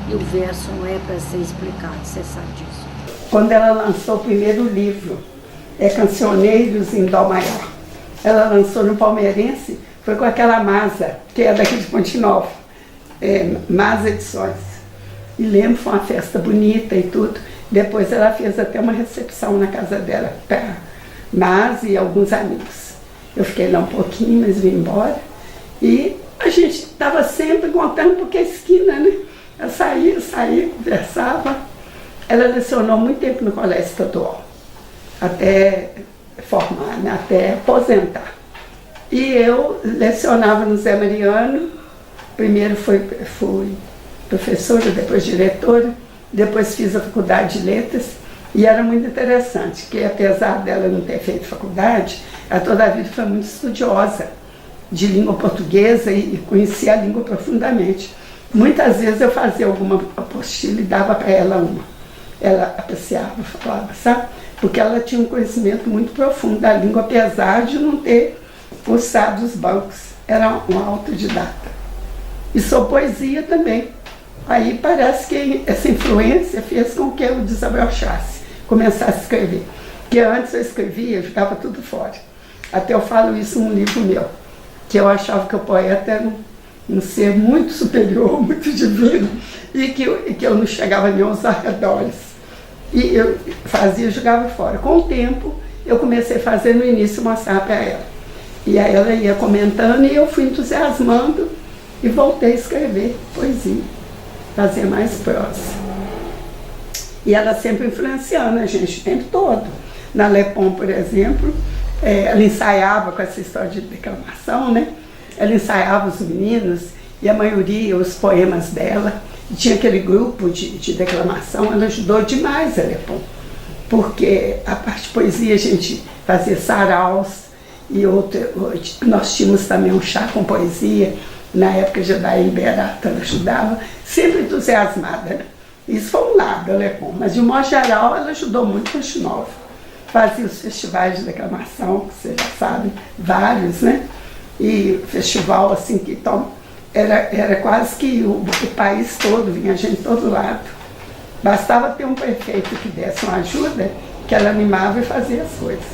e o verso não é para ser explicado, você sabe disso. Quando ela lançou o primeiro livro, Cancioneiros em Dó Maior, ela lançou no Palmeirense, foi com aquela Masa, que é daqui de Ponte Nova, Masa Edições. E lembro, foi uma festa bonita e tudo. Depois ela fez até uma recepção na casa dela para Masa e alguns amigos. Eu fiquei lá um pouquinho, mas vim embora. E a gente estava sempre contando, porque a esquina, né? Eu saía, conversava. Ela lecionou muito tempo no colégio estadual, até formar, né? Até aposentar. E eu lecionava no Zé Mariano. Primeiro fui professora, depois diretora, depois fiz a faculdade de letras. E era muito interessante, que apesar dela não ter feito faculdade, ela toda a vida foi muito estudiosa de língua portuguesa e conhecia a língua profundamente. Muitas vezes eu fazia alguma apostila e dava para ela uma. Ela apreciava, falava, sabe? Porque ela tinha um conhecimento muito profundo da língua, apesar de não ter cursado os bancos. Era uma autodidata. E sou poesia também. Aí parece que essa influência fez com que eu desabrochasse, começasse a escrever. Porque antes eu escrevia, eu jogava tudo fora. Até eu falo isso num livro meu, que eu achava que o poeta era um ser muito superior, muito divino, e que eu não chegava nem aos arredores. E eu fazia, jogava fora. Com o tempo, eu comecei a fazer no início, mostrar para ela. E aí ela ia comentando e eu fui entusiasmando e voltei a escrever poesia, fazer mais prosa. E ela sempre influenciando a gente o tempo todo. Na Lepom, por exemplo, ela ensaiava com essa história de declamação, né? Ela ensaiava os meninos e a maioria, os poemas dela. E tinha aquele grupo de declamação, ela ajudou demais a Lepom. Porque a parte de poesia a gente fazia saraus e nós tínhamos também um chá com poesia. Na época de Daí Berata, ela ajudava, sempre entusiasmada, né? Isso foi um lado da Lepom, mas de modo geral ela ajudou muito com o Nova. Fazia os festivais de declamação, que vocês já sabem, vários, né? E festival assim que era quase que o país todo, vinha gente de todo lado. Bastava ter um prefeito que desse uma ajuda, que ela animava e fazia as coisas.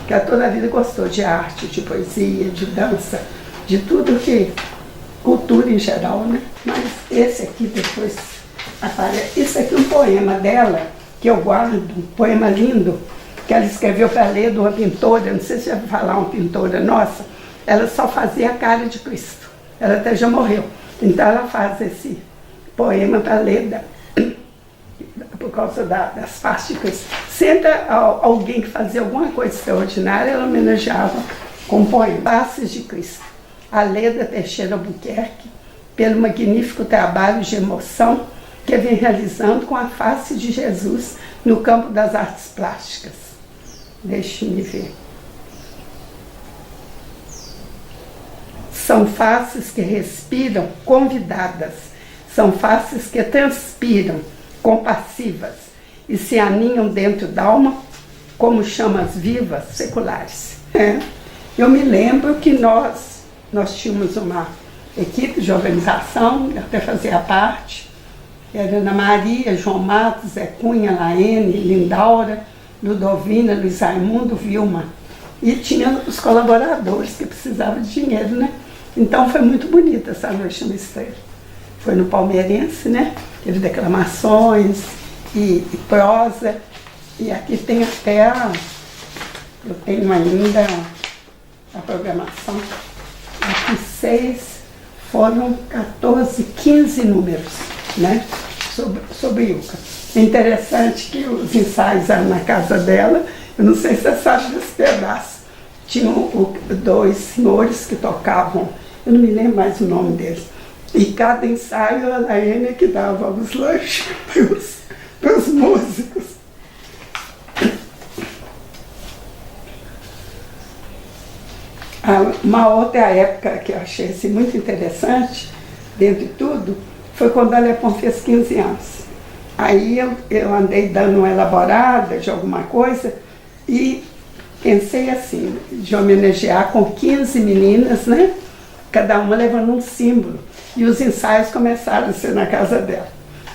Que ela toda a vida gostou de arte, de poesia, de dança, de tudo que... cultura em geral, né? Mas esse aqui depois aparece. Isso aqui é um poema dela, que eu guardo, um poema lindo, que ela escreveu para ler de uma pintora, não sei se vai falar uma pintora nossa, ela só fazia a cara de Cristo. Ela até já morreu. Então ela faz esse poema para ler por causa das partes de Cristo. Sempre alguém que fazia alguma coisa extraordinária, ela homenageava com poema. Faces de Cristo. Aleda Teixeira Albuquerque, pelo magnífico trabalho de emoção que vem realizando com a face de Jesus no campo das artes plásticas. Deixe-me ver. São faces que respiram convidadas, são faces que transpiram, compassivas, e se aninham dentro da alma como chamas vivas, seculares. Eu me lembro que nós tínhamos uma equipe de organização, eu até fazia parte, era Ana Maria, João Matos, Zé Cunha, Laene, Lindaura, Ludovina, Luiz Raimundo, Vilma. E tinha os colaboradores que precisavam de dinheiro, né? Então foi muito bonita essa noite no Estrela. Foi no Palmeirense, né? Teve declamações e prosa. E aqui tem até eu tenho ainda a programação. Aqui 6, foram 14, 15 números, né? Sobre Ilka. É interessante que os ensaios eram na casa dela, eu não sei se você sabe desse pedaço. Tinham 2 senhores que tocavam, eu não me lembro mais o nome deles. E cada ensaio a Laene que dava os lanches para os músicos. Uma outra época que eu achei assim, muito interessante, dentro de tudo, foi quando a Lepom fez 15 anos. Aí eu andei dando uma elaborada de alguma coisa e pensei assim, de homenagear com 15 meninas, né? Cada uma levando um símbolo. E os ensaios começaram a ser na casa dela.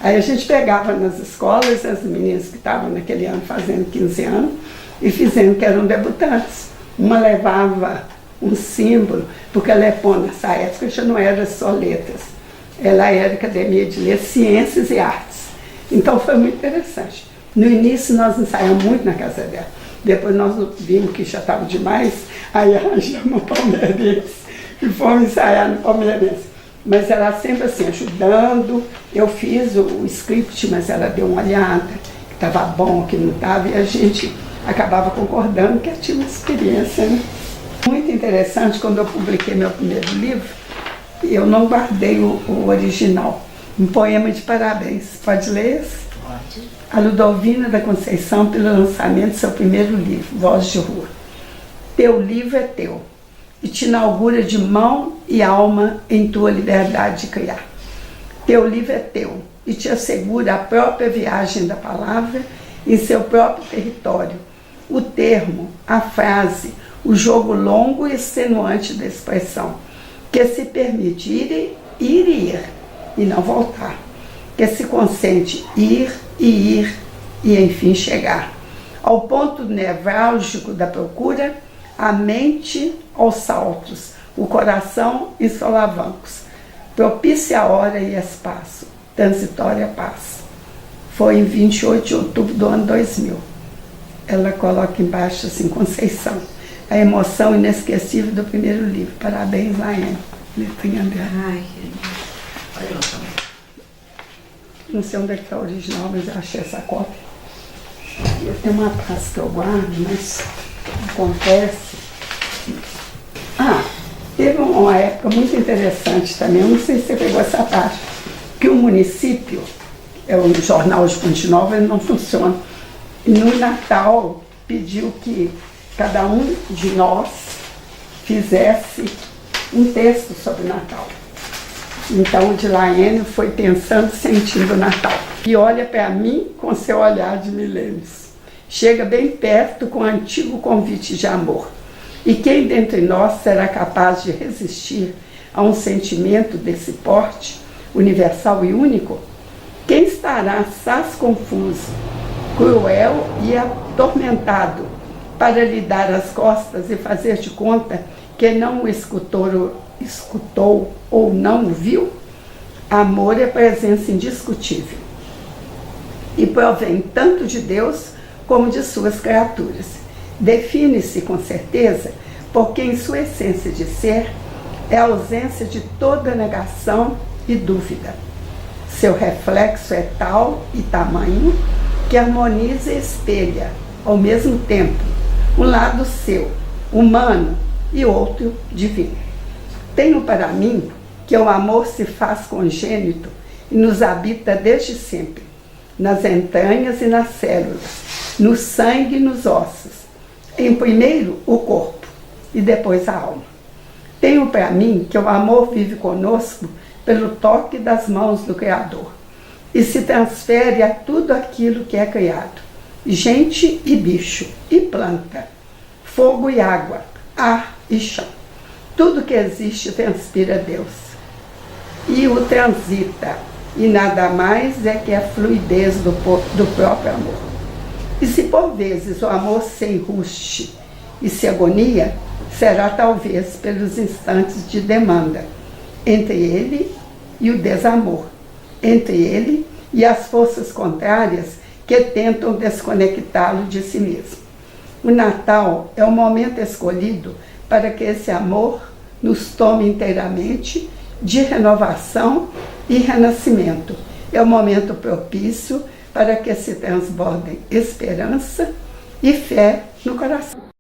Aí a gente pegava nas escolas as meninas que estavam naquele ano fazendo 15 anos e fizendo que eram debutantes. Uma levava um símbolo, porque a Lepon nessa época já não era só letras, ela era Academia de Letras, Ciências e Artes. Então foi muito interessante. No início nós ensaiamos muito na casa dela, depois nós vimos que já estava demais, aí arranjamos o Palmeirense e fomos ensaiar no Palmeirense. Mas ela sempre assim, ajudando, eu fiz o script, mas ela deu uma olhada, que estava bom, que não estava, e a gente acabava concordando que eu tinha uma experiência, né? Muito interessante, quando eu publiquei meu primeiro livro, eu não guardei o original, um poema de parabéns. Pode ler esse? Pode. A Ludovina da Conceição, pelo lançamento do seu primeiro livro, Voz de Rua. Teu livro é teu, e te inaugura de mão e alma em tua liberdade de criar. Teu livro é teu, e te assegura a própria viagem da palavra em seu próprio território. O termo, a frase, o jogo longo e extenuante da expressão, que se permite ir e ir, e não voltar, que se consente ir e enfim chegar, ao ponto nevrálgico da procura, a mente aos saltos, o coração em solavancos, propícia hora e espaço, transitória paz. Foi em 28 de outubro do ano 2000. Ela coloca embaixo assim, Conceição, a emoção inesquecível do primeiro livro. Parabéns, Laiane. Letrinha dela. Ai, Olha lá também. Não sei onde é que está o original, mas eu achei essa cópia. Eu tenho uma pasta que eu guardo, mas acontece. Teve uma época muito interessante também, eu não sei se você pegou essa parte, que o município, o jornal de Ponte Nova, ele não funciona. E no Natal pediu que cada um de nós fizesse um texto sobre Natal. Então o de Laiane foi pensando, sentindo o Natal. E olha para mim com seu olhar de milênios. Chega bem perto com o antigo convite de amor. E quem dentre nós será capaz de resistir a um sentimento desse porte, universal e único? Quem estará assaz confuso, cruel e atormentado, para lhe dar as costas e fazer de conta que não o escutou ou não o viu? Amor é presença indiscutível e provém tanto de Deus como de suas criaturas. Define-se com certeza porque em sua essência de ser é a ausência de toda negação e dúvida. Seu reflexo é tal e tamanho que harmoniza e espelha ao mesmo tempo um lado seu, humano, e outro divino. Tenho para mim que o amor se faz congênito e nos habita desde sempre, nas entranhas e nas células, no sangue e nos ossos. Em primeiro o corpo e depois a alma. Tenho para mim que o amor vive conosco pelo toque das mãos do Criador e se transfere a tudo aquilo que é criado, gente e bicho e planta, fogo e água, ar e chão. Tudo que existe transpira Deus e o transita, e nada mais é que a fluidez do próprio amor. E se por vezes o amor se enruste e se agonia, será talvez pelos instantes de demanda entre ele e o desamor, entre ele e as forças contrárias que tentam desconectá-lo de si mesmo. O Natal é o momento escolhido para que esse amor nos tome inteiramente, de renovação e renascimento. É o momento propício para que se transbordem esperança e fé no coração.